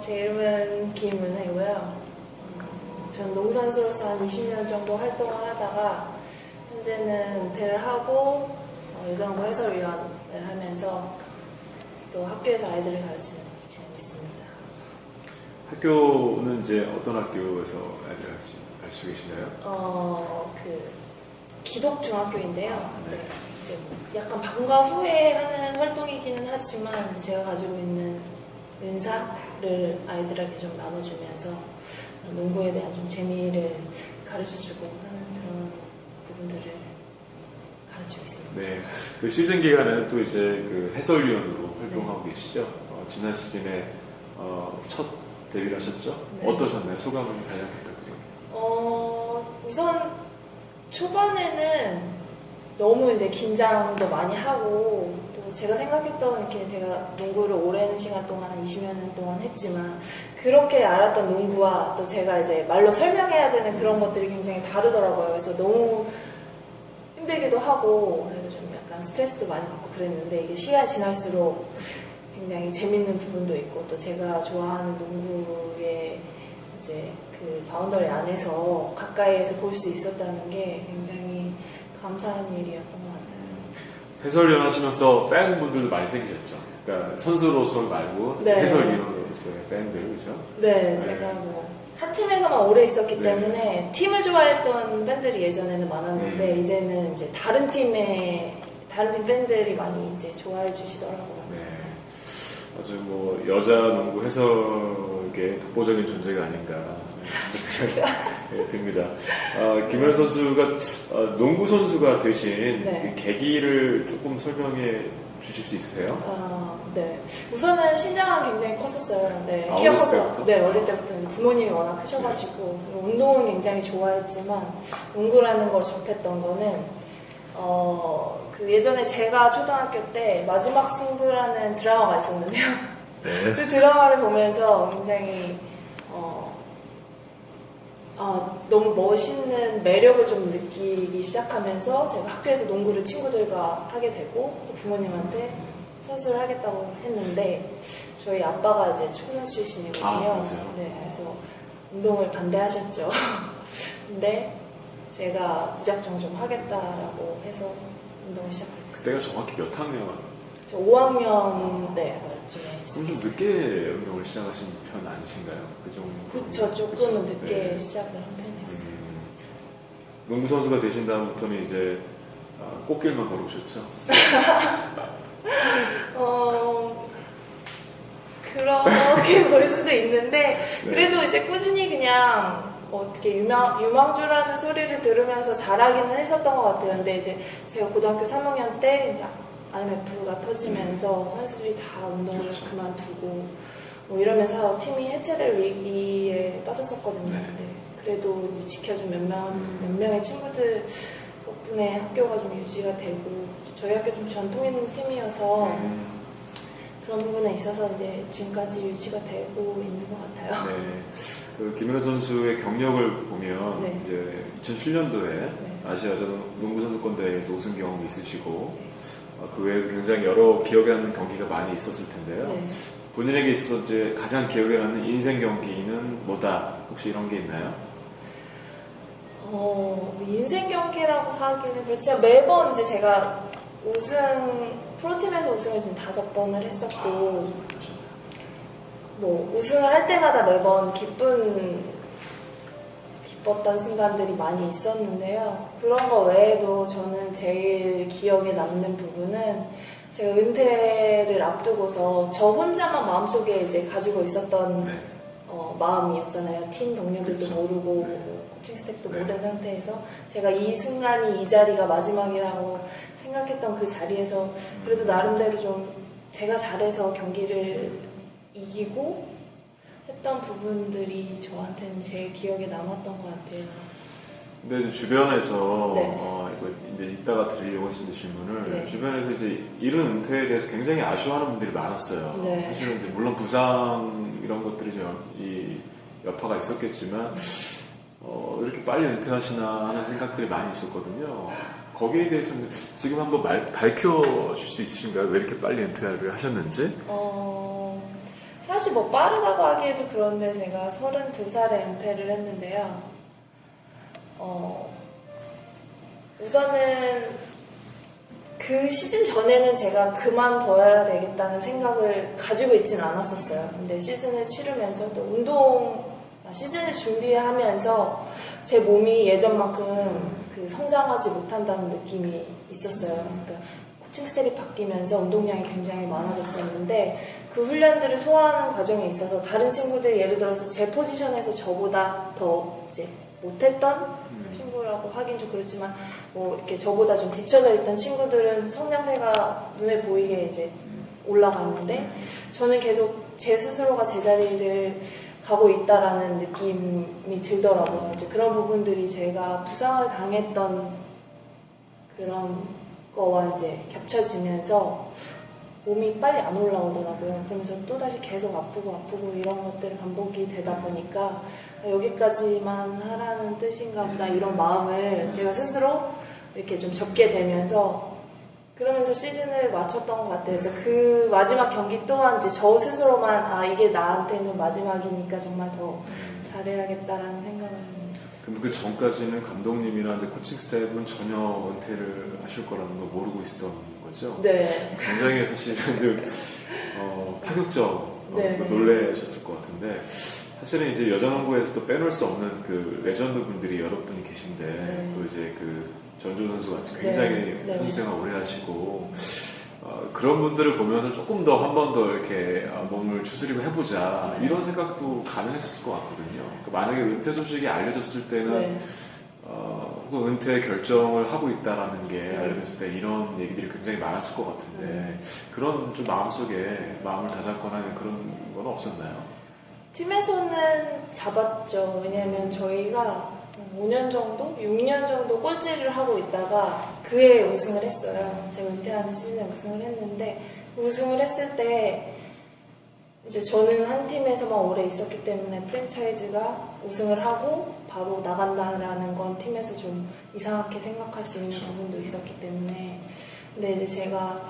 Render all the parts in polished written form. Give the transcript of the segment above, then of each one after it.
제 이름은 김은혜고요. 저는 농구선수로서 한 20년 정도 활동을 하다가 현재는 은퇴를 하고 여자농구 해설위원을 하면서 또 학교에서 아이들을 가르치는 일을 지내고 있습니다. 학교는 이제 어떤 학교에서 아이들 가르치고 계시나요? 기독중학교인데요. 네. 이제 약간 방과 후에 하는 활동이기는 하지만 이제 제가 가지고 있는 은사를 아이들에게 좀 나눠주면서 농구에 대한 좀 재미를 가르쳐주고 하는 그런 부분들을 가르치고 있습니다. 네. 그 시즌 기간에는 또 이제 그 해설위원으로 활동하고 네. 계시죠? 지난 시즌에 첫 데뷔를 하셨죠? 네. 어떠셨나요? 소감을 간략히 부탁드립니다. 우선 초반에는 너무 이제 긴장도 많이 하고 또 제가 생각했던 이렇게 제가 농구를 오랜 시간 동안 20년 동안 했지만 그렇게 알았던 농구와 또 제가 이제 말로 설명해야 되는 그런 것들이 굉장히 다르더라고요. 그래서 너무 힘들기도 하고 그래서 좀 약간 스트레스도 많이 받고 그랬는데 이게 시간이 지날수록 굉장히 재밌는 부분도 있고 또 제가 좋아하는 농구의 이제 그 바운더리 안에서 가까이에서 볼 수 있었다는 게 굉장히 감사한 일이었던 것 같아요. 해설위원 하시면서 팬분들도 많이 생기셨죠? 그러니까 선수로서 말고 네. 해설위원으로서의 팬들, 그죠? 네, 제가 뭐 한 팀에서만 오래 있었기 네. 때문에 팀을 좋아했던 팬들이 예전에는 많았는데 이제는 이제 다른 팀 팬들이 많이 이제 좋아해 주시더라고요. 네. 아주 뭐 여자 농구 해설계 독보적인 존재가 아닌가 생각이 듭니다. 김연아 선수가 농구 선수가 되신 네. 그 계기를 조금 설명해 주실 수 있으세요? 네. 우선은 신장은 굉장히 컸었어요. 네. 아, 키가 어렸을 컸어요. 때부터? 네, 어릴 때부터 부모님이 워낙 크셔가지고 운동은 굉장히 좋아했지만 농구라는 걸 접했던 거는 그 예전에 제가 초등학교 때 마지막 승부라는 드라마가 있었는데요. 네. 그 드라마를 보면서 굉장히 너무 멋있는 매력을 좀 느끼기 시작하면서 제가 학교에서 농구를 친구들과 하게 되고 또 부모님한테 선수를 하겠다고 했는데 저희 아빠가 이제 축구 선수 출신이거든요. 맞아요. 네, 그래서 운동을 반대하셨죠. 근데 제가 무작정 좀 하겠다라고 해서 운동을 시작했어요. 그때가 정확히 몇 학년? 저 5학년 말쯤에 그럼 좀 늦게 운동을 시작하신 편 아니신가요? 그 정도. 그쵸, 조금은 늦게 네. 시작을 한 편이었어요. 농구 선수가 되신 다음부터는 이제 꽃길만 걸으셨죠? 그렇게 볼 수도 있는데 네. 그래도 이제 꾸준히 그냥 어떻게 유망주라는 소리를 들으면서 잘하기는 했었던 것 같아요. 근데 이제 제가 고등학교 3학년 때 이제 IMF가 터지면서 선수들이 다 운동을 그렇죠. 그만두고 뭐 이러면서 팀이 해체될 위기에 빠졌었거든요. 네. 근데 그래도 이제 지켜준 몇 명의 친구들 덕분에 학교가 좀 유지가 되고 저희 학교 좀 전통 있는 팀이어서 그런 부분에 있어서 이제 지금까지 유지가 되고 있는 것 같아요. 네. 그 김연아 선수의 경력을 보면 네. 이제 2007년도에 네. 아시아 농구 선수권 대회에서 우승 경험이 있으시고 네. 그 외에도 굉장히 여러 기억에 남는 경기가 많이 있었을 텐데요. 네. 본인에게 있어서 이제 가장 기억에 남는 인생 경기는 뭐다? 혹시 이런 게 있나요? 인생 경기라고 하기는 그렇지만 매번 이제 제가 프로팀에서 우승을 지금 5번을 했었고, 뭐, 우승을 할 때마다 매번 기뻤던 순간들이 많이 있었는데요. 그런 거 외에도 저는 제일 기억에 남는 부분은 제가 은퇴를 앞두고서 저 혼자만 마음속에 이제 가지고 있었던 네. 마음이었잖아요. 팀 동료들도 그렇죠. 모르고, 네. 코칭 스태프도 네. 모르는 상태에서 제가 이 순간이 이 자리가 마지막이라고 생각했던 그 자리에서 그래도 나름대로 좀 제가 잘해서 경기를 이기고 했던 부분들이 저한테는 제일 기억에 남았던 것 같아요. 근데 이제 주변에서 네. 이거 이제 이따가 드리려고 했는데 질문을 네. 주변에서 이제 이런 은퇴에 대해서 굉장히 아쉬워하는 분들이 많았어요. 네. 사실은 이제 물론 부상 이런 것들이 이 여파가 있었겠지만 이렇게 빨리 은퇴하시나 하는 생각들이 많이 있었거든요. 거기에 대해서는 지금 한번 밝혀줄 수 있으신가요? 왜 이렇게 빨리 은퇴를 하셨는지? 사실 사실 뭐 빠르다고 하기에도 그런데 제가 32살에 은퇴를 했는데요. 우선은 그 시즌 전에는 제가 그만둬야 되겠다는 생각을 가지고 있진 않았었어요. 근데 시즌을 치르면서 또 시즌을 준비하면서 제 몸이 예전만큼 그 성장하지 못한다는 느낌이 있었어요. 그러니까 코칭 스텝이 바뀌면서 운동량이 굉장히 많아졌었는데 그 훈련들을 소화하는 과정에 있어서 다른 친구들 예를 들어서 제 포지션에서 저보다 더 이제 못했던 친구라고 하긴 좀 그렇지만 뭐 이렇게 저보다 좀 뒤쳐져 있던 친구들은 성장세가 눈에 보이게 이제 올라가는데 저는 계속 제 스스로가 제자리를 가고 있다라는 느낌이 들더라고요. 이제 그런 부분들이 제가 부상을 당했던 그런 거와 이제 겹쳐지면서 몸이 빨리 안 올라오더라고요. 그러면서 또다시 계속 아프고 이런 것들이 반복이 되다 보니까 여기까지만 하라는 뜻인가 보다 이런 마음을 제가 스스로 이렇게 좀 접게 되면서 그러면서 시즌을 마쳤던 것 같아요. 그래서 그 마지막 경기 또한 이제 저 스스로만 이게 나한테는 마지막이니까 정말 더 잘해야겠다라는 생각을 합니다. 그럼 그 전까지는 감독님이나 이제 코칭 스태프는 전혀 은퇴를 하실 거라는 걸 모르고 있었던 거죠? 네. 굉장히 사실은 파격적 네. 놀라셨을 것 같은데 사실은 이제 여자농구에서도 빼놓을 수 없는 그 레전드 분들이 여러 분이 계신데 네. 또 이제 그 전조 선수 같이 굉장히 네. 선수 생활 오래 하시고 그런 분들을 보면서 조금 더 한 번 더 이렇게 몸을 추스리고 해보자 네. 이런 생각도 가능했었을 것 같거든요. 그러니까 만약에 은퇴 소식이 알려졌을 때는 네. 혹은 은퇴 결정을 하고 있다라는 게 알려졌을 때 이런 얘기들이 굉장히 많았을 것 같은데 그런 좀 마음속에 마음을 다잡거나 하는 그런 건 없었나요? 팀에서는 잡았죠. 왜냐하면 저희가 5년 정도? 6년 정도 꼴찌를 하고 있다가 그해 우승을 했어요. 제가 은퇴하는 시즌에 우승을 했는데 우승을 했을 때 이제 저는 한 팀에서만 오래 있었기 때문에 프랜차이즈가 우승을 하고 바로 나간다라는 건 팀에서 좀 이상하게 생각할 수 있는 부분도 있었기 때문에 근데 이제 제가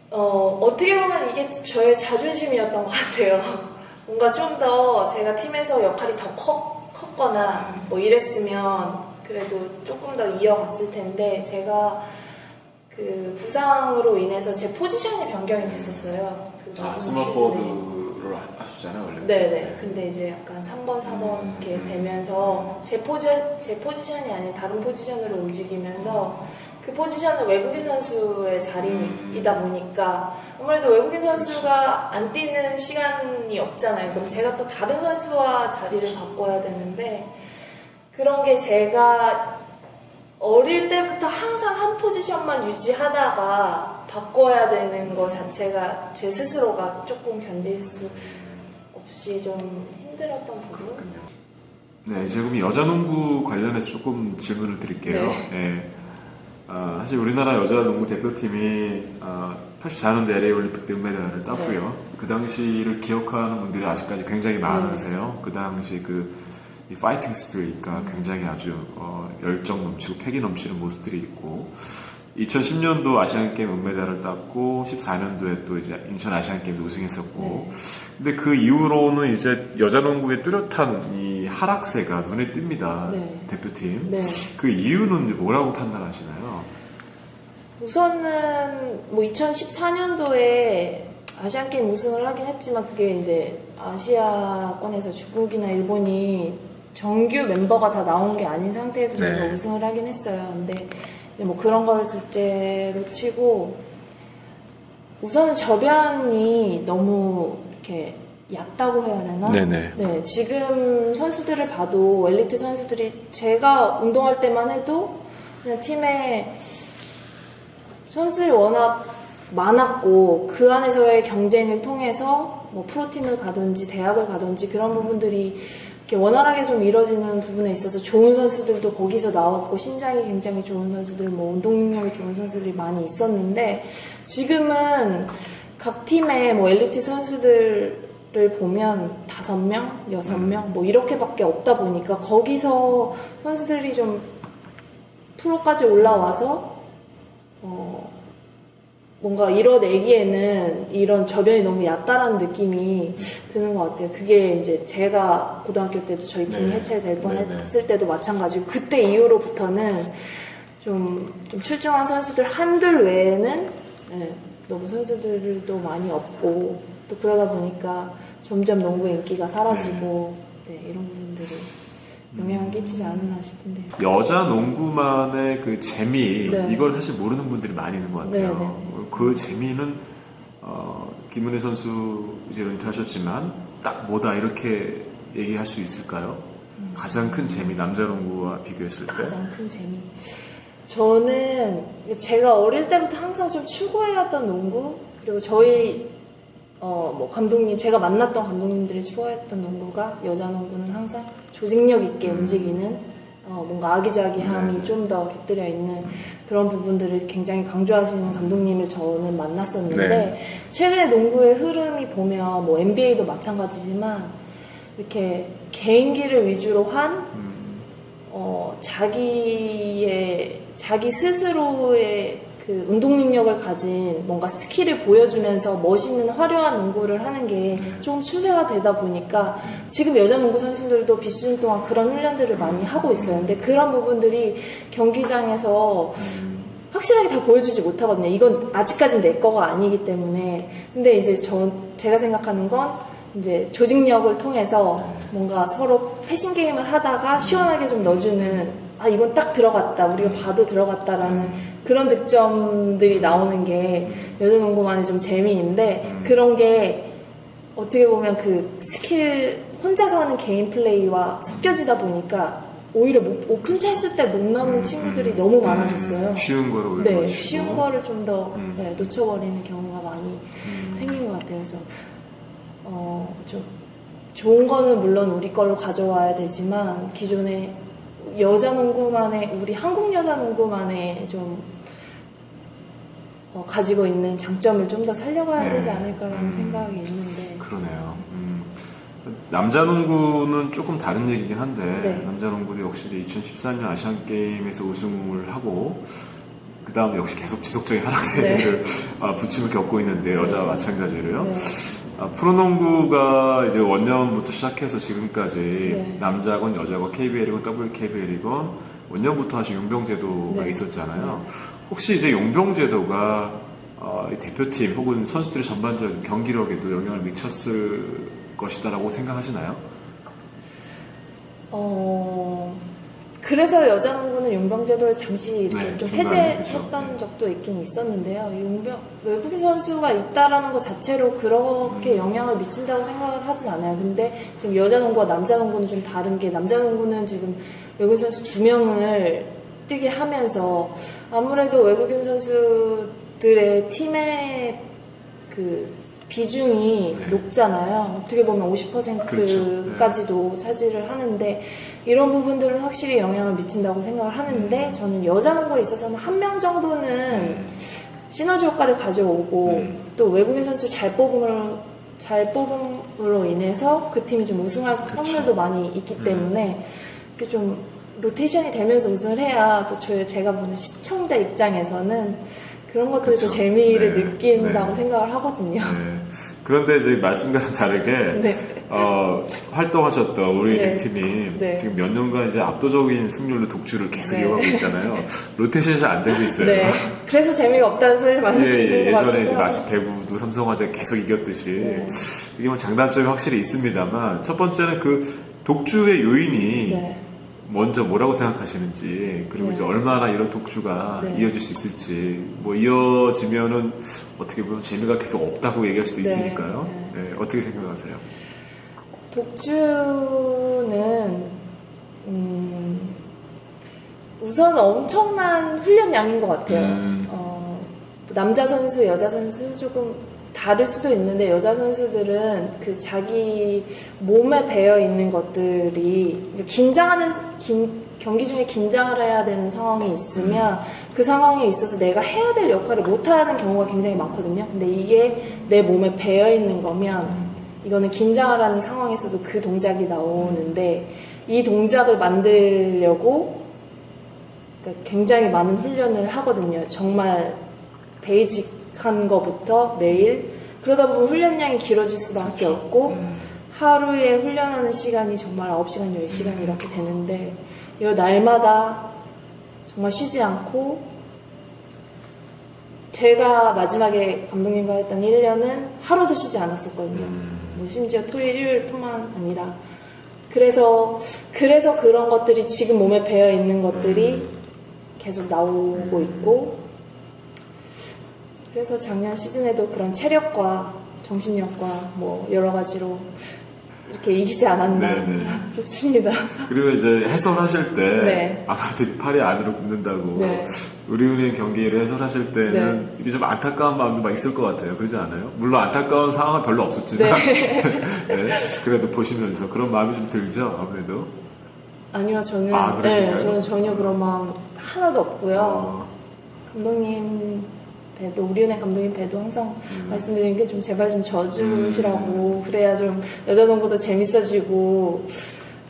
어떻게 보면 이게 저의 자존심이었던 것 같아요. 뭔가 좀 더 제가 팀에서 역할이 더 컸거나 뭐 이랬으면 그래도 조금 더 이어갔을 텐데 제가 그 부상으로 인해서 제 포지션이 변경이 됐었어요. 스몰포드를 하셨잖아요 원래. 네네. 근데 이제 약간 3번, 4번 이렇게 되면서 제 포지션이 아닌 다른 포지션으로 움직이면서 그 포지션은 외국인 선수의 자리이다 보니까 아무래도 외국인 선수가 안 뛰는 시간이 없잖아요. 그럼 제가 또 다른 선수와 자리를 바꿔야 되는데 그런 게 제가 어릴 때부터 항상 한 포지션만 유지하다가 바꿔야 되는 거 자체가 제 스스로가 조금 견딜 수 없이 좀 힘들었던 부분? 네, 지금 여자농구 관련해서 조금 질문을 드릴게요. 네. 사실 우리나라 여자농구 대표팀이 84년도 LA 올림픽 때 은메달을 땄고요. 네. 그 당시를 기억하는 분들이 아직까지 굉장히 많으세요. 그 당시 이 파이팅 스피릿가 굉장히 아주 열정 넘치고 패기 넘치는 모습들이 있고 2010년도 아시안게임 은메달을 땄고 14년도에 또 이제 인천 아시안게임도 우승했었고 근데 그 이후로는 이제 여자농구의 뚜렷한 이 하락세가 눈에 띕니다. 대표팀. 그 이유는 이제 뭐라고 판단하시나요? 우선은 뭐 2014년도에 아시안게임 우승을 하긴 했지만 그게 이제 아시아권에서 중국이나 일본이 정규 멤버가 다 나온 게 아닌 상태에서 저희가 우승을 하긴 했어요. 근데 이제 뭐 그런 거를 둘째로 치고 우선은 저변이 너무 이렇게 얕다고 해야 되나? 네, 지금 선수들을 봐도 엘리트 선수들이 제가 운동할 때만 해도 그냥 팀에 선수들이 워낙 많았고 그 안에서의 경쟁을 통해서 뭐 프로팀을 가든지 대학을 가든지 그런 부분들이 이렇게 원활하게 좀 이루어지는 부분에 있어서 좋은 선수들도 거기서 나왔고 신장이 굉장히 좋은 선수들, 뭐 운동 능력이 좋은 선수들이 많이 있었는데 지금은 각 팀의 뭐 엘리트 선수들을 보면 5명, 6명 뭐 이렇게밖에 없다 보니까 거기서 선수들이 좀 프로까지 올라와서 뭔가 이뤄내기에는 이런 저변이 너무 얕다라는 느낌이 드는 것 같아요. 그게 이제 제가 고등학교 때도 저희 팀이 네. 해체될 네, 뻔했을 때도 마찬가지고 그때 이후로부터는 좀 출중한 선수들 한둘 외에는 네, 너무 선수들도 많이 없고 또 그러다 보니까 점점 농구 인기가 사라지고 네, 이런 부분들이 영향을 끼치지 않았나 싶은데. 여자 농구만의 그 재미 네. 이걸 사실 모르는 분들이 많이 있는 것 같아요. 네, 네. 그 재미는 김은혜 선수 이제 은퇴하셨지만 딱 뭐다 이렇게 얘기할 수 있을까요? 가장 큰 재미 남자 농구와 비교했을 때. 가장 큰 재미. 저는 제가 어릴 때부터 항상 좀 추구해왔던 농구 그리고 저희 뭐 감독님 제가 만났던 감독님들이 추구했던 농구가 여자 농구는 항상 조직력 있게 움직이는 뭔가 아기자기함이 네. 좀 더 곁들여 있는 그런 부분들을 굉장히 강조하시는 감독님을 저는 만났었는데 네. 최근에 농구의 흐름이 보면 뭐 NBA도 마찬가지지만 이렇게 개인기를 위주로 한 자기 스스로의 그 운동 능력을 가진 뭔가 스킬을 보여주면서 멋있는 화려한 농구를 하는 게 좀 추세가 되다 보니까 지금 여자 농구 선수들도 비시즌 동안 그런 훈련들을 많이 하고 있어요. 근데 그런 부분들이 경기장에서 확실하게 다 보여주지 못하거든요. 이건 아직까지는 내 거가 아니기 때문에. 근데 이제 제가 생각하는 건 이제 조직력을 통해서 뭔가 서로 패싱 게임을 하다가 시원하게 좀 넣어주는 이건 딱 들어갔다. 우리가 봐도 들어갔다라는 그런 득점들이 나오는 게 여자 농구만의 좀 재미인데 그런 게 어떻게 보면 그 스킬 혼자서 하는 개인 플레이와 섞여지다 보니까 오히려 오픈 찬스 때 못 넣는 친구들이 너무 많아졌어요. 쉬운 거를 오히려 네, 놓치고. 쉬운 거를 좀 더 놓쳐버리는 경우가 많이 생긴 것 같아요. 그래서 좀 좋은 거는 물론 우리 걸로 가져와야 되지만 기존의 여자 농구만의 우리 한국 여자 농구만의 좀 가지고 있는 장점을 좀 더 살려가야 네. 되지 않을까라는 생각이 있는데. 그러네요. 남자 농구는 조금 다른 얘기긴 한데 네. 남자 농구도 역시 2014년 아시안 게임에서 우승을 하고 그 다음 역시 계속 지속적인 하락세를 부침을 겪고 있는데 여자와 마찬가지로요. 네. 프로농구가 이제 원년부터 시작해서 지금까지 네. 남자건 여자건 KBL이건 WKBL이건 원년부터 사실 용병제도가 네. 있었잖아요. 혹시 이제 용병제도가 이 대표팀 혹은 선수들의 전반적인 경기력에도 영향을 미쳤을 것이다라고 생각하시나요? 그래서 여자 농구는 용병제도를 잠시 이렇게 네, 좀 중간에, 해제했던 그렇죠. 적도 있긴 있었는데요. 외국인 선수가 있다라는 것 자체로 그렇게 영향을 미친다고 생각을 하진 않아요. 근데 지금 여자 농구와 남자 농구는 좀 다른 게 남자 농구는 지금 외국인 선수 2명을 뛰게 하면서 아무래도 외국인 선수들의 팀의 그 비중이 네. 높잖아요. 어떻게 보면 50%까지도 차지를 하는데 이런 부분들은 확실히 영향을 미친다고 생각을 하는데 저는 여자 농구에 있어서는 한 명 정도는 시너지 효과를 가져오고 또 외국인 선수 잘 뽑음으로 인해서 그 팀이 좀 우승할 확률도 많이 있기 때문에 이렇게 좀 로테이션이 되면서 우승을 해야 또 제가 보는 시청자 입장에서는 그런 것들도 그렇죠. 재미를 네. 느낀다고 네. 생각을 하거든요. 네. 그런데 이제 말씀과는 다르게 네. 활동하셨던 우리 네. 팀이 네. 지금 몇 년간 이제 압도적인 승률로 독주를 계속 네. 이어가고 있잖아요. 로테이션이 잘 안 되고 있어요. 네. 그래서 재미가 없다는 소리를 많이 듣는 것 같아요. 예전에 이제 마치 배구도 삼성화재 계속 이겼듯이 네. 이게 뭐 장단점이 확실히 있습니다만 첫 번째는 그 독주의 요인이 네. 먼저 뭐라고 생각하시는지 그리고 네. 이제 얼마나 이런 독주가 네. 이어질 수 있을지 뭐 이어지면은 어떻게 보면 재미가 계속 없다고 얘기할 수도 네. 있으니까요. 네, 어떻게 생각하세요? 독주는 우선 엄청난 훈련량인 것 같아요. 남자 선수, 여자 선수 조금 다를 수도 있는데 여자 선수들은 그 자기 몸에 배어 있는 것들이 경기 중에 긴장을 해야 되는 상황이 있으면 그 상황에 있어서 내가 해야 될 역할을 못하는 경우가 굉장히 많거든요. 근데 이게 내 몸에 배어 있는 거면 이거는 긴장을 하는 상황에서도 그 동작이 나오는데 이 동작을 만들려고 그러니까 굉장히 많은 훈련을 하거든요. 정말 베이직한 도착한 거부터 매일 그러다 보면 훈련량이 길어질 수밖에 없고 하루에 훈련하는 시간이 정말 9시간, 10시간 이렇게 되는데 이 날마다 정말 쉬지 않고 제가 마지막에 감독님과 했던 1년은 하루도 쉬지 않았었거든요. 뭐 심지어 토요일, 일요일뿐만 아니라 그래서 그런 것들이 지금 몸에 배어 있는 것들이 계속 나오고 있고 그래서 작년 시즌에도 그런 체력과 정신력과 뭐 여러 가지로 이렇게 이기지 않았나 네네. 싶습니다. 그리고 이제 해설하실 때 네. 아마들이 팔이 안으로 굽는다고 네. 우리은행 경기를 해설하실 때는 이게 좀 안타까운 마음도 막 있을 것 같아요. 그러지 않아요? 물론 안타까운 상황은 별로 없었지만 네, 그래도 보시면서 그런 마음이 좀 들죠. 아무래도 아니요, 저는 그러신가요? 저는 전혀 그런 마음 하나도 없고요. 감독님 배도 우리은행 감독님 배도 항상 말씀드리는 게 좀 제발 좀 져주시라고 그래야 좀 여자농구도 재밌어지고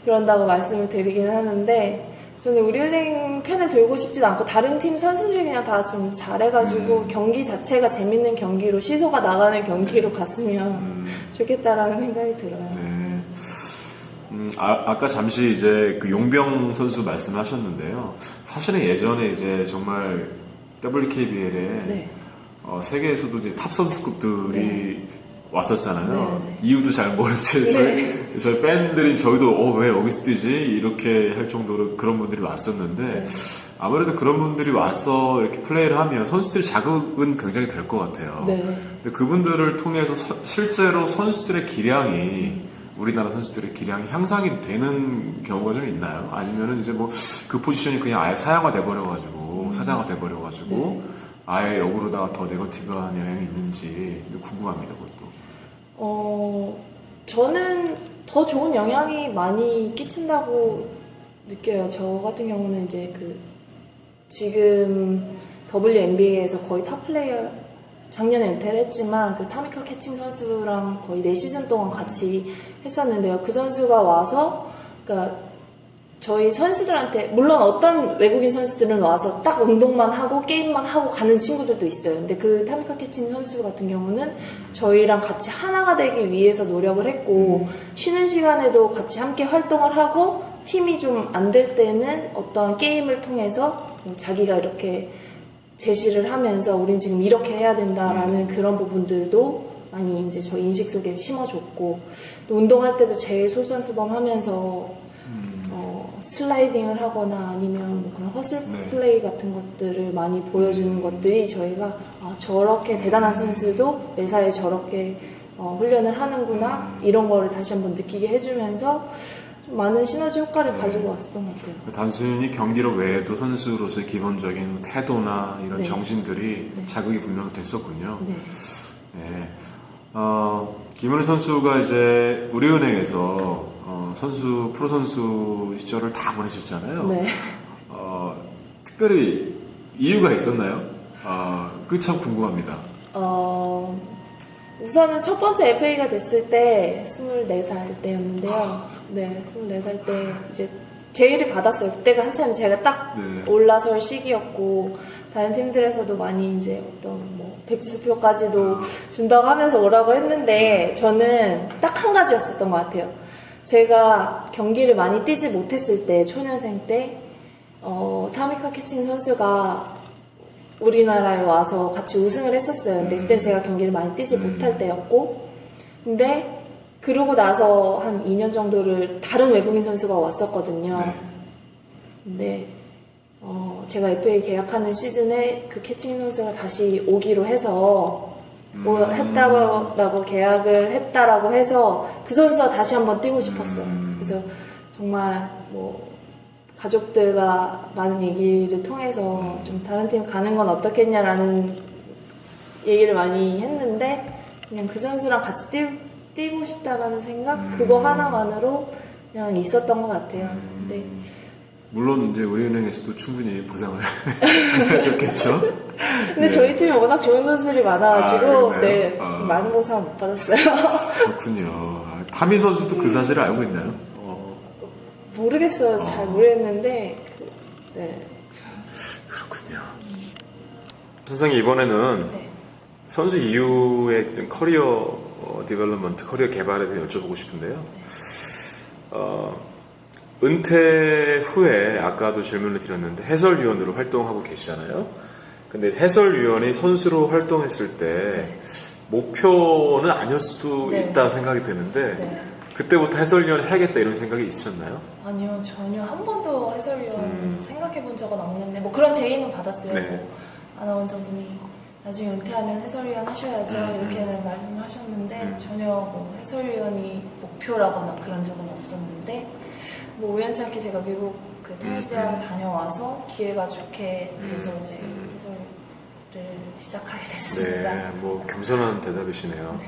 그런다고 말씀을 드리긴 하는데 저는 우리은행 편을 들고 싶지도 않고 다른 팀 선수들이 그냥 다 좀 잘해가지고 경기 자체가 재밌는 경기로 시소가 나가는 경기로 갔으면 좋겠다라는 생각이 들어요. 네. 아까 잠시 이제 그 용병 선수 말씀하셨는데요. 사실은 예전에 이제 정말 WKBL에 네. 세계에서도 이제 탑 선수급들이 왔었잖아요. 네. 이유도 잘 모른 채 저희 팬들인 저희도 왜 여기서 뛰지? 이렇게 할 정도로 그런 분들이 왔었는데 아무래도 그런 분들이 와서 이렇게 플레이를 하면 선수들이 자극은 굉장히 될 것 같아요. 네. 근데 그분들을 통해서 실제로 선수들의 기량이 우리나라 선수들의 기량이 향상이 되는 경우가 좀 있나요? 아니면은 이제 뭐 그 포지션이 그냥 아예 사양화 돼버려가지고 사장화 돼버려가지고 아예 역으로다가 더 네거티브한 영향이 있는지 궁금합니다. 그것도. 저는 더 좋은 영향이 많이 끼친다고 느껴요. 저 같은 경우는 이제 지금 WNBA에서 거의 탑 플레이어 작년에 은퇴를 했지만 그 타미카 캐칭 선수랑 거의 4시즌 동안 같이 했었는데요. 그 선수가 와서 그러니까 저희 선수들한테 물론 어떤 외국인 선수들은 와서 딱 운동만 하고 게임만 하고 가는 친구들도 있어요. 근데 그 타미카 캐칭 선수 같은 경우는 저희랑 같이 하나가 되기 위해서 노력을 했고 쉬는 시간에도 같이 함께 활동을 하고 팀이 좀 안 될 때는 어떤 게임을 통해서 자기가 이렇게 제시를 하면서 우린 지금 이렇게 해야 된다라는 그런 부분들도 많이 이제 저희 인식 속에 심어줬고 또 운동할 때도 제일 솔선수범하면서 슬라이딩을 하거나 아니면 뭐 그런 허슬 플레이 같은 것들을 많이 보여주는 것들이 저희가 저렇게 대단한 선수도 매사에 저렇게 훈련을 하는구나 이런 거를 다시 한번 느끼게 해주면서 좀 많은 시너지 효과를 가지고 왔었던 것 같아요. 단순히 경기력 외에도 선수로서의 기본적인 태도나 이런 정신들이 자극이 분명히 됐었군요. 네. 김은혜 선수가 이제 우리은행에서 프로 선수 시절을 다 보내셨잖아요. 네. 특별히 이유가 있었나요? 그게 참 궁금합니다. 우선은 첫 번째 FA가 됐을 때 24살 때였는데요. 네, 24살 때 이제 제의를 받았어요. 그때가 한참 제가 딱 올라설 시기였고 다른 팀들에서도 많이 이제 어떤 뭐 백지수표까지도 준다고 하면서 오라고 했는데 저는 딱 한 가지였었던 것 같아요. 제가 경기를 많이 뛰지 못했을 때 초년생 때 타미카 캐칭 선수가 우리나라에 와서 같이 우승을 했었어요. 근데 그때 제가 경기를 많이 뛰지 못할 때였고 근데 그러고 나서 한 2년 정도를 다른 외국인 선수가 왔었거든요. 근데 제가 FA 계약하는 시즌에 그 캐칭 선수가 다시 오기로 해서 했다라고 계약을 했다라고 해서 그 선수와 다시 한번 뛰고 싶었어요. 그래서 정말 뭐 가족들과 많은 얘기를 통해서 좀 다른 팀 가는 건 어떻겠냐라는 얘기를 많이 했는데 그냥 그 선수랑 같이 뛰고 싶다라는 생각 그거 하나만으로 그냥 있었던 것 같아요. 근데 물론 이제 우리은행에서도 충분히 보상을 해줬겠죠. 근데 저희 팀이 워낙 좋은 선수들이 많아가지고 네. 많은 보상을 못 받았어요. 그렇군요. 타미 선수도 그 사실을 알고 있나요? 모르겠어요. 잘 모르겠는데 그렇군요. 선생님 이번에는 선수 이후의 커리어 디벨롭먼트, 커리어 개발에 대해 여쭤보고 싶은데요. 은퇴 후에 아까도 질문을 드렸는데 해설위원으로 활동하고 계시잖아요. 근데 해설위원이 선수로 활동했을 때 목표는 아닐 수도 네. 있다 생각이 드는데 네. 그때부터 해설위원 해야겠다 이런 생각이 있으셨나요? 아니요, 전혀 한 번도 해설위원 생각해 본 적은 없는데, 뭐 그런 제의는 받았어요. 네. 뭐 아나운서분이 나중에 은퇴하면 해설위원 하셔야죠. 이렇게는 말씀을 하셨는데, 전혀 뭐 해설위원이 목표라거나 그런 적은 없었는데, 뭐 우연찮게 제가 미국 그 테니스 대학을 다녀와서 기회가 좋게 돼서 이제 해설을 시작하게 됐습니다. 네, 뭐 겸손한 대답이시네요.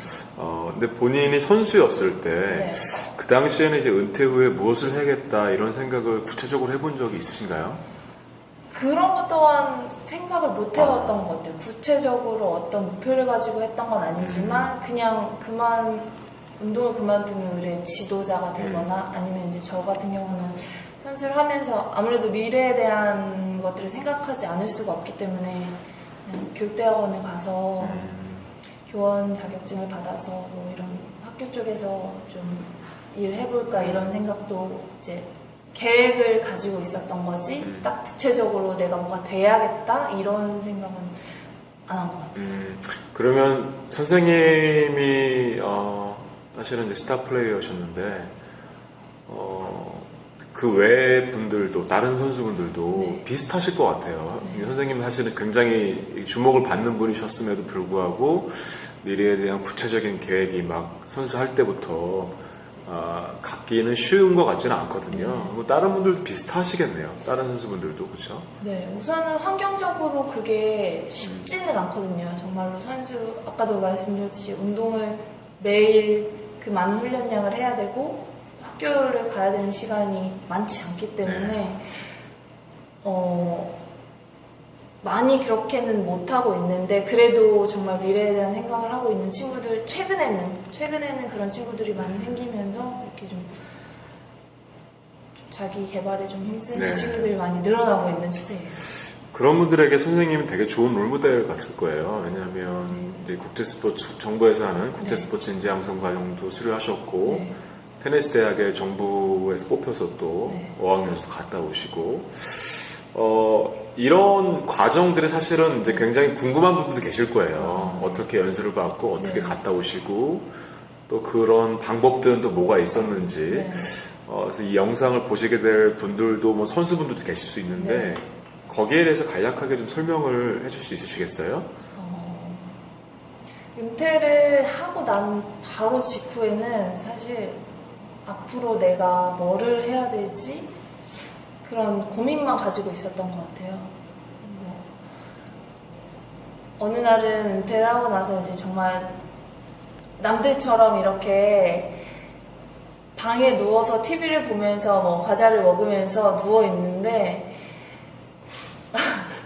근데 본인이 선수였을 때 그 당시에는 이제 은퇴 후에 무엇을 해야겠다 이런 생각을 구체적으로 해본 적이 있으신가요? 그런 것 또한 생각을 못 해봤던 것 같아요. 구체적으로 어떤 목표를 가지고 했던 건 아니지만 그냥 운동을 그만두면 의뢰 지도자가 되거나 아니면 이제 저 같은 경우는 선수를 하면서 아무래도 미래에 대한 것들을 생각하지 않을 수가 없기 때문에 그냥 교육대학원을 가서 교원 자격증을 받아서 뭐 이런 학교 쪽에서 좀 일을 해볼까 이런 생각도 이제 계획을 가지고 있었던 거지 딱 구체적으로 내가 뭐가 돼야겠다 이런 생각은 안 한 것 같아요. 그러면 선생님이 사실은 이제 스타 플레이어셨는데 그 외 분들도 다른 선수분들도 비슷하실 것 같아요. 선생님은 사실은 굉장히 주목을 받는 분이셨음에도 불구하고 미래에 대한 구체적인 계획이 막 선수할 때부터 갖기는 쉬운 것 같지는 않거든요. 뭐 다른 분들도 비슷하시겠네요. 다른 선수분들도 그렇죠? 네, 우선은 환경적으로 그게 쉽지는 않거든요. 정말로 선수 아까도 말씀드렸듯이 운동을 매일 그 많은 훈련량을 해야 되고 학교를 가야 되는 시간이 많지 않기 때문에 많이 그렇게는 못하고 있는데 그래도 정말 미래에 대한 생각을 하고 있는 친구들 최근에는 그런 친구들이 많이 생기면서 이렇게 좀 자기 개발에 좀 힘쓰는 친구들이 많이 늘어나고 있는 추세예요. 그런 분들에게 선생님은 되게 좋은 롤모델 같을 거예요. 왜냐하면 이제 국제스포츠 정부에서 하는 국제스포츠 인재양성 과정도 수료하셨고 테니스 대학의 정부에서 뽑혀서 또 어학연수도 갔다 오시고 이런 과정들이 사실은 이제 굉장히 궁금한 분들도 계실 거예요. 어떻게 연수를 받고 어떻게 갔다 오시고 또 그런 방법들은 또 뭐가 있었는지. 그래서 이 영상을 보시게 될 분들도 뭐 선수분들도 계실 수 있는데 거기에 대해서 간략하게 좀 설명을 해줄 수 있으시겠어요? 은퇴를 하고 난 바로 직후에는 사실 앞으로 내가 뭐를 해야 될지 그런 고민만 가지고 있었던 것 같아요. 어느 날은 은퇴를 하고 나서 이제 정말 남들처럼 이렇게 방에 누워서 TV를 보면서 뭐 과자를 먹으면서 누워 있는데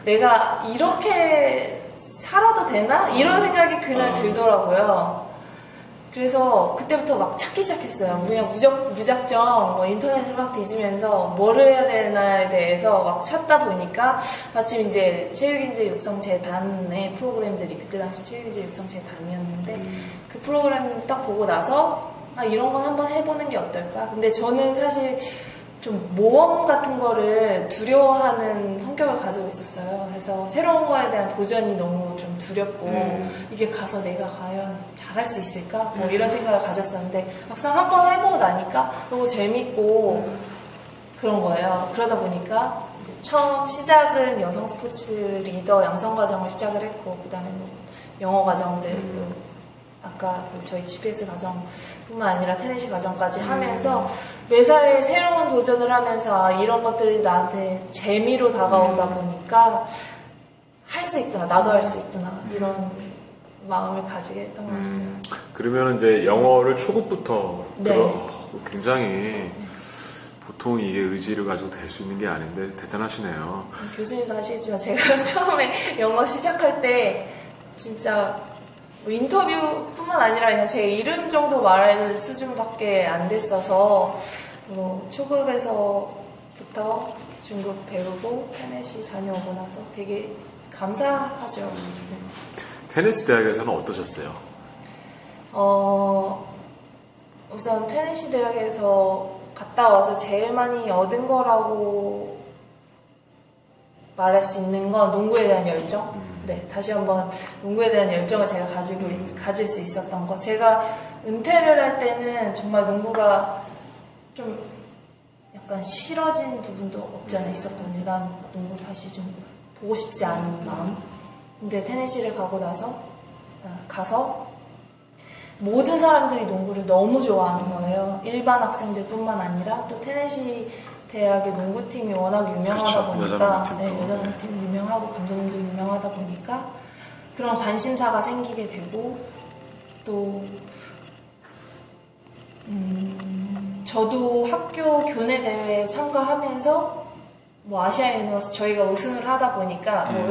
내가 이렇게 살아도 되나? 이런 생각이 그날 들더라고요. 그래서 그때부터 막 찾기 시작했어요. 그냥 무작정 뭐 인터넷을 막 뒤지면서 뭐를 해야 되나에 대해서 막 찾다 보니까 마침 이제 체육인재 육성재단의 프로그램들이 그때 당시 체육인재 육성재단이었는데 그 프로그램을 딱 보고 나서 이런 건 한번 해보는 게 어떨까? 근데 저는 사실 좀 모험 같은 거를 두려워하는 성격을 가지고 있었어요. 그래서 새로운 거에 대한 도전이 너무 좀 두렵고 이게 가서 내가 과연 잘할 수 있을까? 뭐 이런 생각을 가졌었는데 막상 한번 해보고 나니까 너무 재밌고 그런 거예요. 그러다 보니까 이제 처음 시작은 여성 스포츠 리더 양성 과정을 시작을 했고 그 다음에 뭐 영어 과정들 또 아까 그 저희 GPS 과정뿐만 아니라 테니시 과정까지 하면서 매사에 새로운 도전을 하면서 이런 것들이 나한테 재미로 다가오다 보니까 할 수 있구나, 나도 할 수 있구나 이런 마음을 가지게 했던 것 같아요. 그러면 이제 영어를 초급부터 굉장히 보통 이게 의지를 가지고 될 수 있는 게 아닌데 대단하시네요. 교수님도 아시겠지만 제가 처음에 영어 시작할 때 진짜 뭐 인터뷰뿐만 아니라 그냥 제 이름 정도 말할 수준밖에 안 됐어서 뭐 초급에서부터 중급 배우고 테넷이 다녀오고 나서 되게 감사하죠. 테니스 대학에서는 어떠셨어요? 우선 테니시 대학에서 갔다 와서 제일 많이 얻은 거라고 말할 수 있는 건 농구에 대한 열정. 네, 다시 한번 농구에 대한 열정을 제가 가질 수 있었던 거. 제가 은퇴를 할 때는 정말 농구가 좀 약간 싫어진 부분도 없지 않아 있었거든요. 난 농구 다시 좀 보고 싶지 않은 마음. 근데 테니시를 가서 모든 사람들이 농구를 너무 좋아하는 거예요. 일반 학생들뿐만 아니라 또 테네시 대학의 농구팀이 워낙 유명하다 그렇죠. 보니까 여자 농구팀이 유명하고 감독님도 유명하다 보니까 그런 관심사가 생기게 되고 또 저도 학교 교내 대회에 참가하면서 뭐 아시아 유니버스 저희가 우승을 하다 보니까 뭐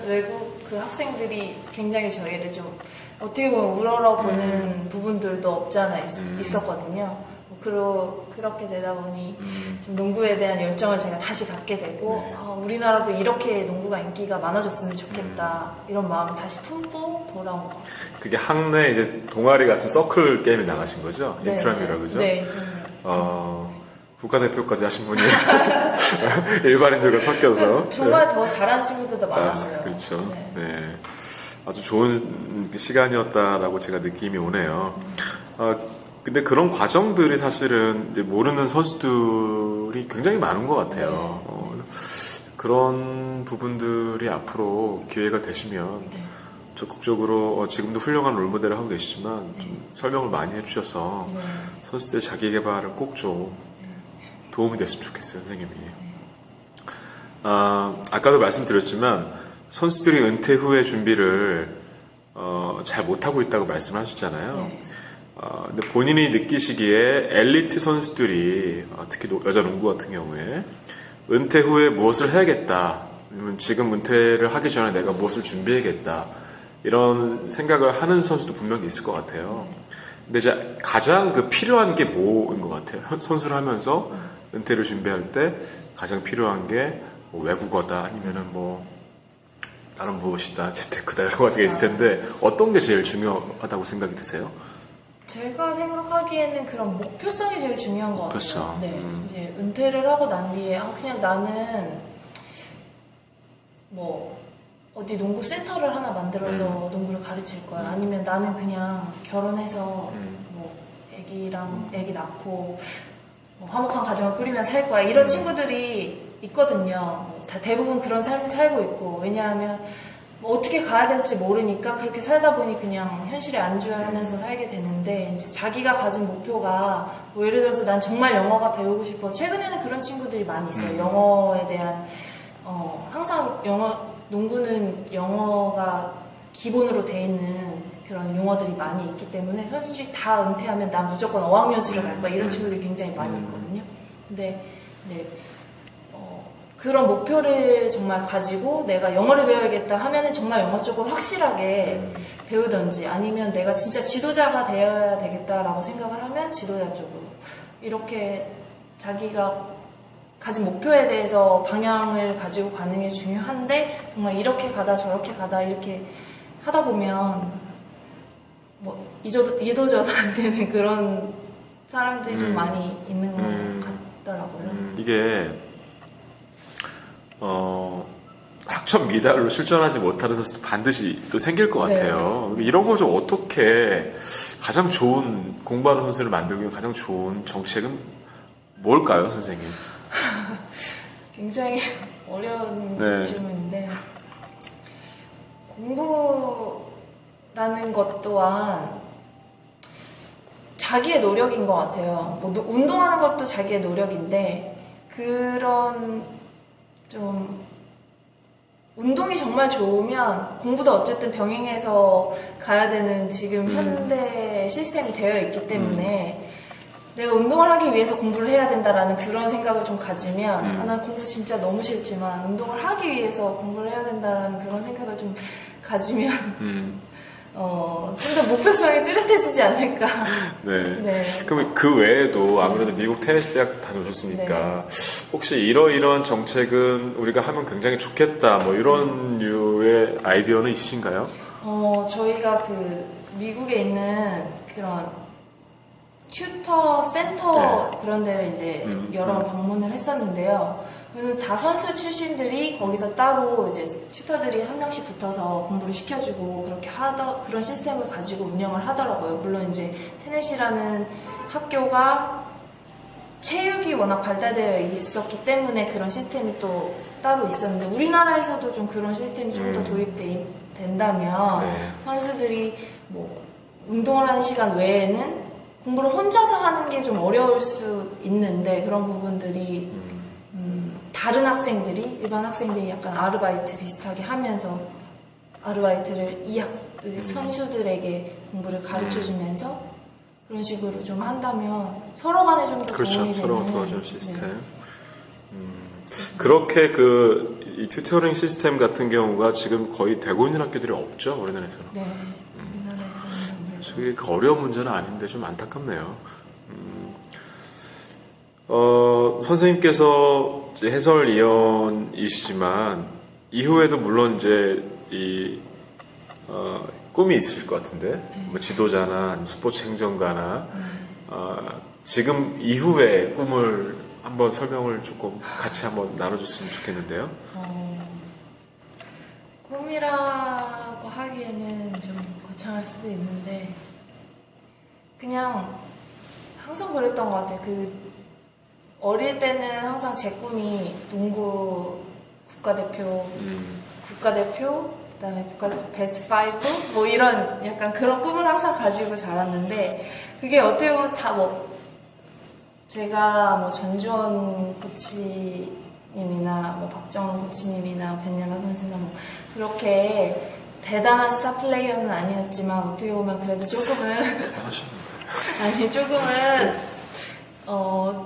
외국 그 학생들이 굉장히 저희를 좀 어떻게 보면 우러러보는 부분들도 없지 않아 있었거든요. 그렇게 되다 보니 좀 농구에 대한 열정을 제가 다시 갖게 되고 우리나라도 이렇게 농구가 인기가 많아졌으면 좋겠다 이런 마음을 다시 품고 돌아온 것 같아요. 그게 학내 이제 동아리 같은 서클 게임에 나가신 거죠? 네, 인트라뮤라 그죠? 네. 국가대표까지 하신 분이 일반인들과 섞여서 정말 더 잘하는 친구들도 많았어요. 그렇죠. 네. 아주 좋은 시간이었다라고 제가 느낌이 오네요. 근데 그런 과정들이 사실은 이제 모르는 선수들이 굉장히 많은 것 같아요. 그런 부분들이 앞으로 기회가 되시면 적극적으로 지금도 훌륭한 롤모델을 하고 계시지만 좀 설명을 많이 해주셔서 선수들의 자기 개발을 꼭 좀 도움이 됐으면 좋겠어요, 선생님이. 아까도 말씀드렸지만 선수들이 은퇴 후의 준비를 잘 못하고 있다고 말씀하셨잖아요. 근데 본인이 느끼시기에 엘리트 선수들이 특히 여자 농구 같은 경우에 은퇴 후에 무엇을 해야겠다, 아니면 지금 은퇴를 하기 전에 내가 무엇을 준비해야겠다 이런 생각을 하는 선수도 분명히 있을 것 같아요. 근데 이제 가장 필요한 게 뭐인 것 같아요? 선수를 하면서 은퇴를 준비할 때 가장 필요한 게 뭐 외국어다, 아니면은 뭐 다른 무엇이다, 재테크다 여러 가지가 있을 텐데 어떤 게 제일 중요하다고 생각이 드세요? 제가 생각하기에는 그런 목표성이 제일 중요한 것 같아요. 그렇죠. 네, 이제 은퇴를 하고 난 뒤에 그냥 나는 뭐 어디 농구 센터를 하나 만들어서 농구를 가르칠 거야. 아니면 나는 그냥 결혼해서 뭐 애기 낳고 뭐 화목한 가정을 꾸리면 살 거야. 이런 친구들이 있거든요. 다 대부분 그런 삶을 살고 있고, 왜냐하면 뭐 어떻게 가야 될지 모르니까 그렇게 살다 보니 그냥 현실에 안주하면서 살게 되는데, 이제 자기가 가진 목표가 뭐 예를 들어서 난 정말 영어가 배우고 싶어. 최근에는 그런 친구들이 많이 있어요. 영어에 대한 항상 농구는 영어가 기본으로 돼 있는 그런 용어들이 많이 있기 때문에 선수들이 다 은퇴하면 난 무조건 어학연수를 갈 거야, 이런 친구들이 굉장히 많이 있거든요. 근데 이제 그런 목표를 정말 가지고 내가 영어를 배워야겠다 하면은 정말 영어 쪽을 확실하게 배우든지, 아니면 내가 진짜 지도자가 되어야 되겠다라고 생각을 하면 지도자 쪽으로, 이렇게 자기가 가진 목표에 대해서 방향을 가지고 가는 게 중요한데, 정말 이렇게 가다 저렇게 가다 이렇게 하다 보면 뭐 이도저도 안 되는 그런 사람들이 좀 많이 있는 것 같더라고요. 이게 학점미달로 실전하지 못하는 선수도 반드시 또 생길 것 같아요. 네. 이런 거 좀 어떻게 가장 좋은 공부하는 선수를 만들기 위해 가장 좋은 정책은 뭘까요, 선생님? 굉장히 어려운 질문인데, 공부라는 것 또한 자기의 노력인 것 같아요. 뭐 운동하는 것도 자기의 노력인데, 그런 좀 운동이 정말 좋으면 공부도 어쨌든 병행해서 가야 되는 지금 현대 시스템이 되어 있기 때문에 내가 운동을 하기 위해서 공부를 해야 된다라는 그런 생각을 좀 가지면 난 공부 진짜 너무 싫지만 운동을 하기 위해서 공부를 해야 된다라는 그런 생각을 좀 가지면 좀 더 목표성이 뚜렷해지지 않을까. 네. 그럼 그 외에도 아무래도 미국 테니스 대학 다녀오셨으니까 혹시 이러이러한 정책은 우리가 하면 굉장히 좋겠다, 뭐 이런 류의 아이디어는 있으신가요? 저희가 그 미국에 있는 그런 튜터 센터 그런 데를 이제 여러 번 방문을 했었는데요. 그래서 다 선수 출신들이 거기서 따로 이제 튜터들이 한 명씩 붙어서 공부를 시켜주고 그렇게 그런 시스템을 가지고 운영을 하더라고요. 물론 이제 테네시라는 학교가 체육이 워낙 발달되어 있었기 때문에 그런 시스템이 또 따로 있었는데 우리나라에서도 좀 그런 시스템이 좀 더 도입된다면 네. 선수들이 뭐 운동을 하는 시간 외에는 공부를 혼자서 하는 게 좀 어려울 수 있는데 그런 부분들이 다른 학생들이 일반 학생들이 약간 아르바이트 비슷하게 하면서 아르바이트를 선수들에게 공부를 가르쳐주면서 그런 식으로 좀 한다면 서로 간에 좀 더 그렇죠. 도움이 되는 서로 도와주는 시스템. 네. 그렇게 이 튜터링 시스템 같은 경우가 지금 거의 되고 있는 학교들이 없죠, 우리나라에서는. 네. 우리나라에서는 그게 그 어려운 문제는 아닌데 좀 안타깝네요. 선생님께서 이제 해설위원이시지만 이후에도 물론 이제 꿈이 있으실 것 같은데 뭐 지도자나 스포츠 행정가나 지금 이후의 꿈을 한번 설명을 조금 같이 한번 나눠줬으면 좋겠는데요. 꿈이라고 하기에는 좀 거창할 수도 있는데 그냥 항상 그랬던 것 같아요. 어릴 때는 항상 제 꿈이 농구 국가대표, 그다음에 국가대표 베스트 5, 뭐 이런 약간 그런 꿈을 항상 가지고 자랐는데 그게 어떻게 보면 다 제가 뭐 전주원 코치님이나 뭐 박정원 코치님이나 변연아 선수나 뭐 그렇게 대단한 스타 플레이어는 아니었지만 어떻게 보면 그래도 조금은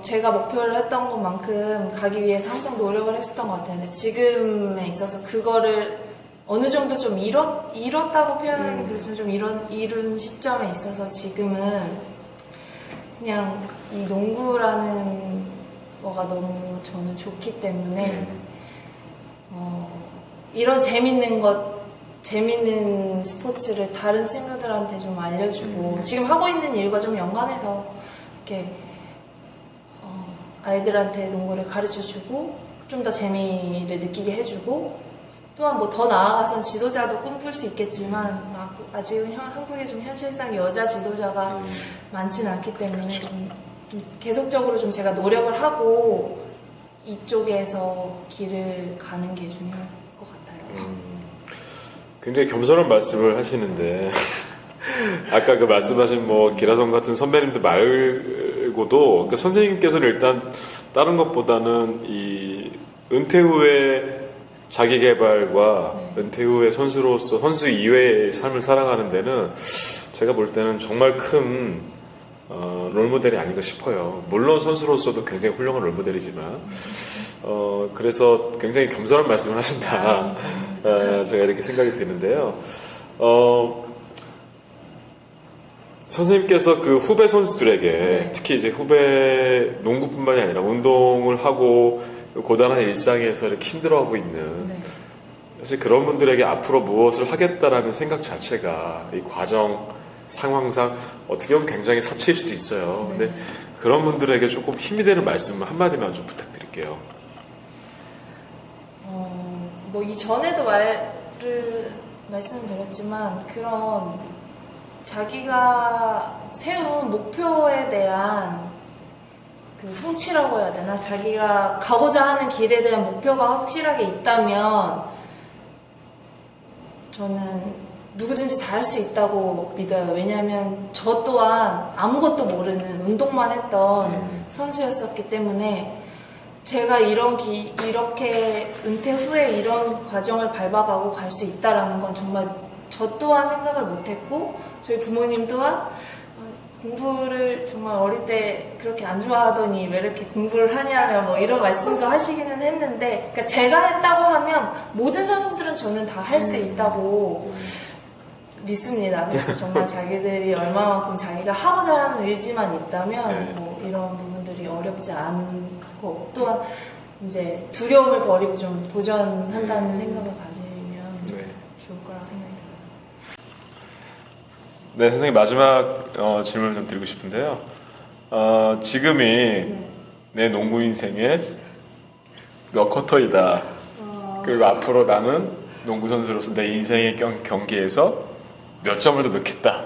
제가 목표를 했던 것만큼 가기 위해서 항상 노력을 했었던 것 같아요. 근데 지금에 있어서 그거를 어느 정도 좀 이뤘다고 표현하기 그렇지만 좀 이룬 시점에 있어서 지금은 그냥 이 농구라는 거가 너무 저는 좋기 때문에 이런 재밌는 스포츠를 다른 친구들한테 좀 알려주고 지금 하고 있는 일과 좀 연관해서 이렇게 아이들한테 농구를 가르쳐주고 좀 더 재미를 느끼게 해주고 또한 뭐 더 나아가선 지도자도 꿈꿀 수 있겠지만 아직은 한국에 좀 현실상 여자 지도자가 많지는 않기 때문에 좀 계속적으로 좀 제가 노력을 하고 이쪽에서 길을 가는 게 중요할 것 같아요. 굉장히 겸손한 말씀을 하시는데 아까 그 말씀하신 뭐 기라성 같은 선배님들 말고도 그러니까 선생님께서는 일단 다른 것보다는 이 은퇴 후에 자기 개발과 은퇴 후에 선수 이외의 삶을 살아가는 데는 제가 볼 때는 정말 큰 롤모델이 아닌가 싶어요. 물론 선수로서도 굉장히 훌륭한 롤모델이지만 그래서 굉장히 겸손한 말씀을 하신다. 제가 이렇게 생각이 드는데요. 선생님께서 그 후배 선수들에게 특히 이제 후배 농구뿐만이 아니라 운동을 하고 고단한 일상에서 이렇게 힘들어하고 있는 사실 그런 분들에게 앞으로 무엇을 하겠다라는 생각 자체가 이 과정 상황상 어떻게 보면 굉장히 사치일 수도 있어요. 근데 그런 분들에게 조금 힘이 되는 말씀 한마디만 좀 부탁드릴게요. 뭐 이전에도 말씀드렸지만 그런 자기가 세운 목표에 대한 그 성취라고 해야 되나? 자기가 가고자 하는 길에 대한 목표가 확실하게 있다면 저는 누구든지 다 할 수 있다고 믿어요. 왜냐하면 저 또한 아무것도 모르는 운동만 했던 선수였었기 때문에 제가 이렇게 은퇴 후에 이런 과정을 밟아가고 갈 수 있다라는 건 정말 저 또한 생각을 못했고 저희 부모님 또한 공부를 정말 어릴 때 그렇게 안 좋아하더니 왜 이렇게 공부를 하냐며 뭐 이런 말씀도 하시기는 했는데 그러니까 제가 했다고 하면 모든 선수들은 저는 다 할 수 있다고 믿습니다. 그래서 정말 자기들이 얼마만큼 자기가 하고자 하는 의지만 있다면 뭐 이런 부분들이 어렵지 않고 또한 이제 두려움을 버리고 좀 도전한다는 생각을 가지면 좋을 거라고 생각이 들어요. 네, 선생님 마지막 질문을 좀 드리고 싶은데요. 지금이 네. 내 농구 인생의 몇 쿼터이다. 그리고 앞으로 남은 농구 선수로서 내 인생의 경기에서 몇 점을 더 넣겠다.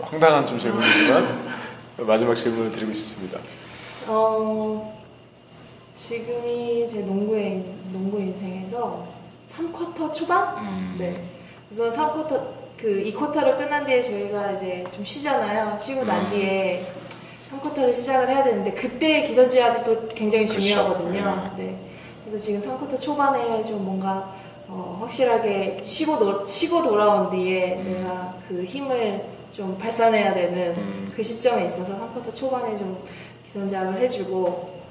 황당한 좀 질문이지만 마지막 질문을 드리고 싶습니다. 지금이 제 농구 인생에서 3쿼터 초반? 네. 우선 3쿼터, 2쿼터를 끝난 뒤에 저희가 이제 좀 쉬잖아요. 쉬고 난 뒤에 3쿼터를 시작을 해야 되는데, 그때 기선제압이 또 굉장히 그렇죠. 중요하거든요. 네. 그래서 지금 3쿼터 초반에 좀 뭔가, 확실하게 쉬고 돌아온 뒤에 내가 그 힘을 좀 발산해야 되는 그 시점에 있어서 3쿼터 초반에 좀 기선제압을 해주고,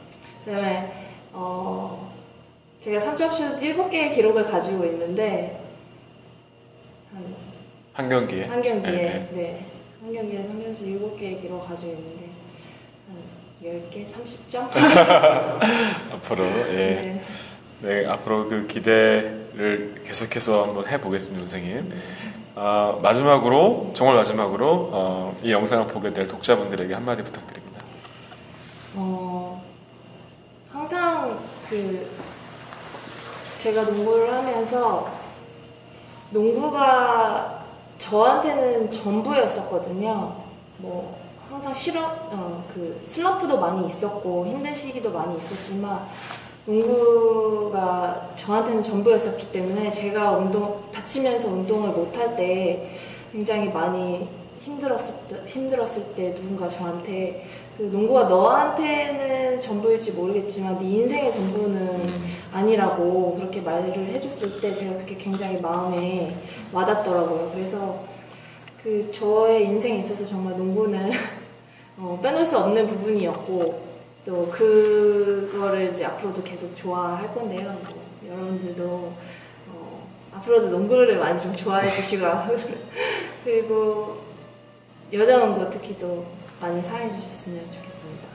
그 다음에, 제가 3점슛 7개의 기록을 가지고 있는데, 한 경기에? 한 경기에, 네. 네. 한 경기에 3점슛 7개의 기록을 가지고 있는데, 한 10개, 30점? 앞으로, 예. 네, 앞으로 그 기대를 계속해서 한번 해보겠습니다, 선생님. 마지막으로, 정말 마지막으로, 이 영상을 보게 될 독자분들에게 한마디 부탁드립니다. 항상 제가 농구를 하면서 농구가 저한테는 전부였었거든요. 뭐 항상 슬럼프도 많이 있었고 힘든 시기도 많이 있었지만 농구가 저한테는 전부였었기 때문에 제가 다치면서 운동을 못할 때 굉장히 많이 힘들었을 때 누군가 저한테 농구가 너한테는 전부일지 모르겠지만 네 인생의 전부는 아니라고 그렇게 말을 해줬을 때 제가 그게 굉장히 마음에 와닿더라고요. 그래서 저의 인생에 있어서 정말 농구는 빼놓을 수 없는 부분이었고 또 그거를 이제 앞으로도 계속 좋아할 건데요. 여러분들도 앞으로도 농구를 많이 좀 좋아해 주시고 그리고 여자 농구 특히 또 많이 사랑해 주셨으면 좋겠습니다.